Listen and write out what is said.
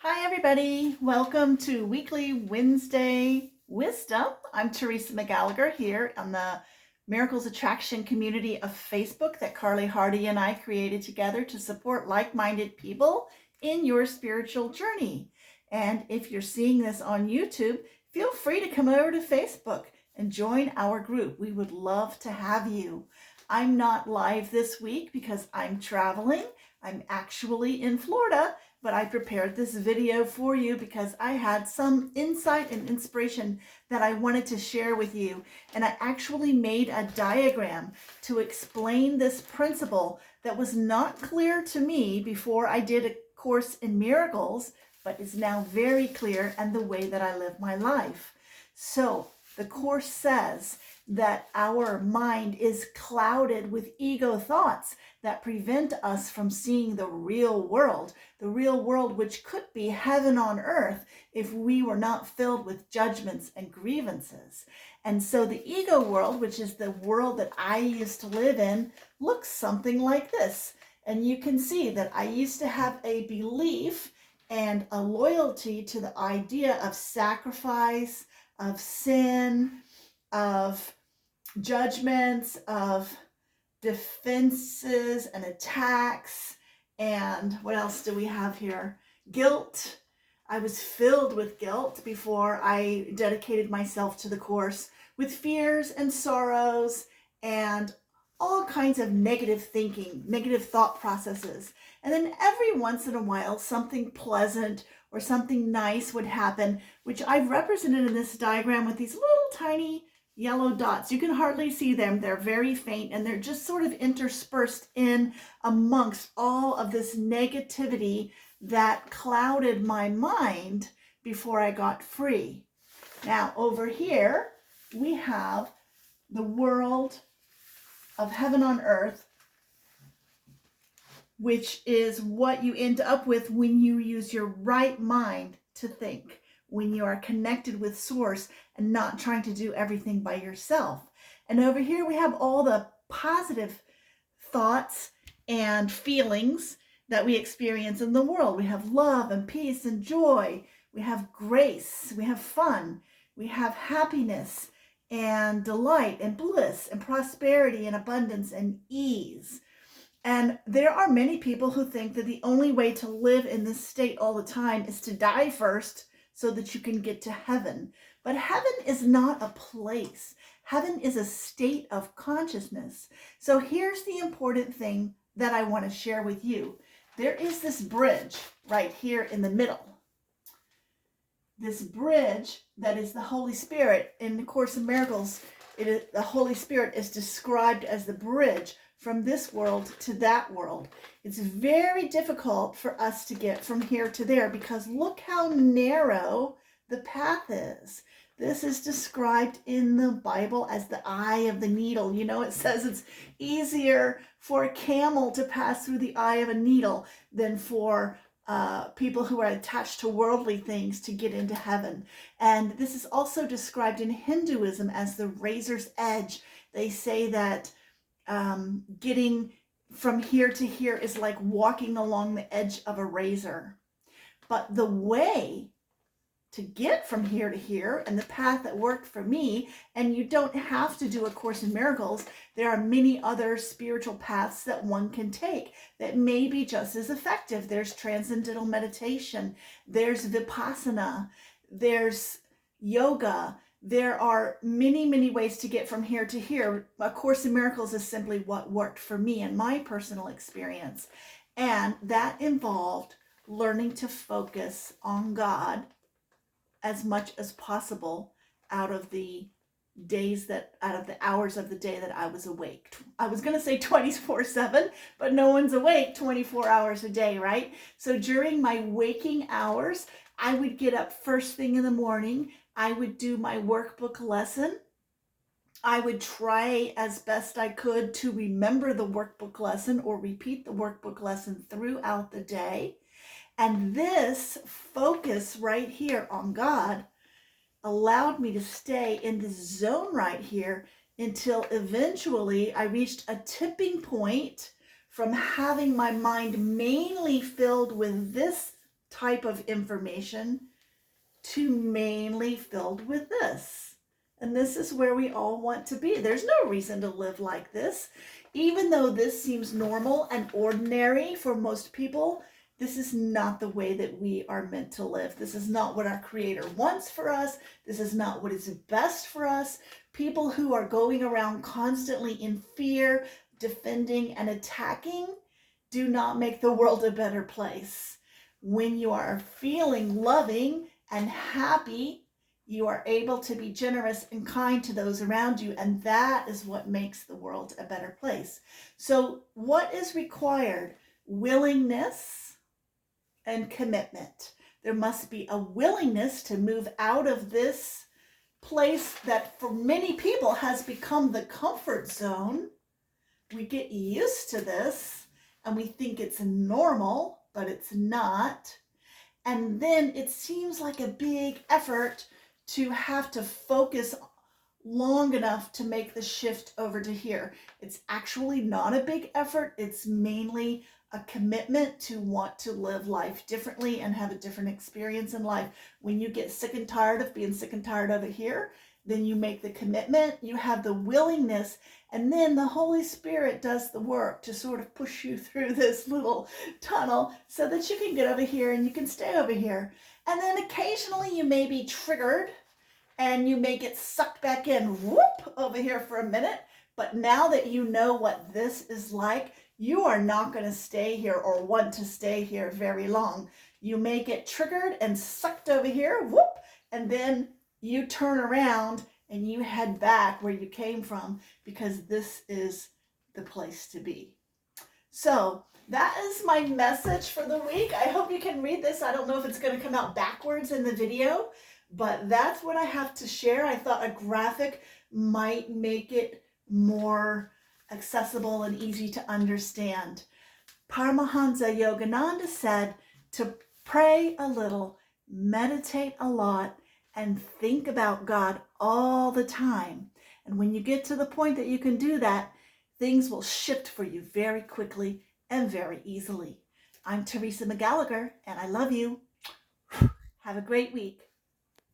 Hi, everybody. Welcome to Weekly Wednesday Wisdom. I'm Teresa McGallagher here on the Miracles Attraction community of Facebook that Carly Hardy and I created together to support like-minded people in your spiritual journey. And if you're seeing this on YouTube, feel free to come over to Facebook and join our group. We would love to have you. I'm not live this week because I'm traveling. I'm actually in Florida, but I prepared this video for you because I had some insight and inspiration that I wanted to share with you. And I actually made a diagram to explain this principle that was not clear to me before I did a course in miracles, but is now very clear and the way that I live my life. So the course says that our mind is clouded with ego thoughts that prevent us from seeing the real world which could be heaven on earth if we were not filled with judgments and grievances. And so the ego world, which is the world that I used to live in, looks something like this. And you can see that I used to have a belief and a loyalty to the idea of sacrifice, of sin, of judgments, of defenses and attacks, and what else do we have here? Guilt. I was filled with guilt before I dedicated myself to the course, with fears and sorrows and all kinds of negative thinking, negative thought processes. And then every once in a while, something pleasant or something nice would happen, which I've represented in this diagram with these little tiny yellow dots. You can hardly see them. They're very faint, and they're just sort of interspersed in amongst all of this negativity that clouded my mind before I got free. Now, over here, we have the world of heaven on earth, which is what you end up with when you use your right mind to think, when you are connected with source and not trying to do everything by yourself. And over here we have all the positive thoughts and feelings that we experience in the world. We have love and peace and joy. We have grace. We have fun. We have happiness and delight and bliss and prosperity and abundance and ease. And there are many people who think that the only way to live in this state all the time is to die first so that you can get to heaven. But heaven is not a place. Heaven is a state of consciousness. So here's the important thing that I want to share with you. There is this bridge right here in the middle. This bridge that is the Holy Spirit. In the Course in Miracles, the Holy Spirit is described as the bridge from this world to that world. It's very difficult for us to get from here to there because look how narrow the path is. This is described in the Bible as the eye of the needle. You know, it says it's easier for a camel to pass through the eye of a needle than for people who are attached to worldly things to get into heaven. And this is also described in Hinduism as the razor's edge. They say that getting from here to here is like walking along the edge of a razor. But the way to get from here to here, and the path that worked for me, and you don't have to do A Course in Miracles, there are many other spiritual paths that one can take that may be just as effective. There's transcendental meditation, there's vipassana, there's yoga. There are many, many ways to get from here to here. A Course in Miracles is simply what worked for me in my personal experience. And that involved learning to focus on God as much as possible out of the hours of the day that I was awake. I was going to say 24/7, but no one's awake 24 hours a day, right? So during my waking hours, I would get up first thing in the morning. I would do my workbook lesson. I would try as best I could to remember the workbook lesson or repeat the workbook lesson throughout the day. And this focus right here on God allowed me to stay in this zone right here until eventually I reached a tipping point from having my mind mainly filled with this type of information to mainly filled with this. And this is where we all want to be. There's no reason to live like this. Even though this seems normal and ordinary for most people, this is not the way that we are meant to live. This is not what our Creator wants for us. This is not what is best for us. People who are going around constantly in fear, defending, and attacking do not make the world a better place. When you are feeling loving and happy, you are able to be generous and kind to those around you, and that is what makes the world a better place. So what is required? Willingness and commitment. There must be a willingness to move out of this place that for many people has become the comfort zone. We get used to this and we think it's normal, but it's not. And then it seems like a big effort to have to focus long enough to make the shift over to here. It's actually not a big effort. It's mainly a commitment to want to live life differently and have a different experience in life. When you get sick and tired of being sick and tired over here, then you make the commitment, you have the willingness, and then the Holy Spirit does the work to sort of push you through this little tunnel so that you can get over here and you can stay over here. And then occasionally you may be triggered and you may get sucked back in, whoop, over here for a minute. But now that you know what this is like, you are not going to stay here or want to stay here very long. You may get triggered and sucked over here, whoop, and then you turn around and you head back where you came from, because this is the place to be. So that is my message for the week. I hope you can read this. I don't know if it's going to come out backwards in the video, but that's what I have to share. I thought a graphic might make it more accessible and easy to understand. Paramahansa Yogananda said to pray a little, meditate a lot, and think about God all the time. And when you get to the point that you can do that, things will shift for you very quickly and very easily. I'm Teresa McGallagher, and I love you. Have a great week.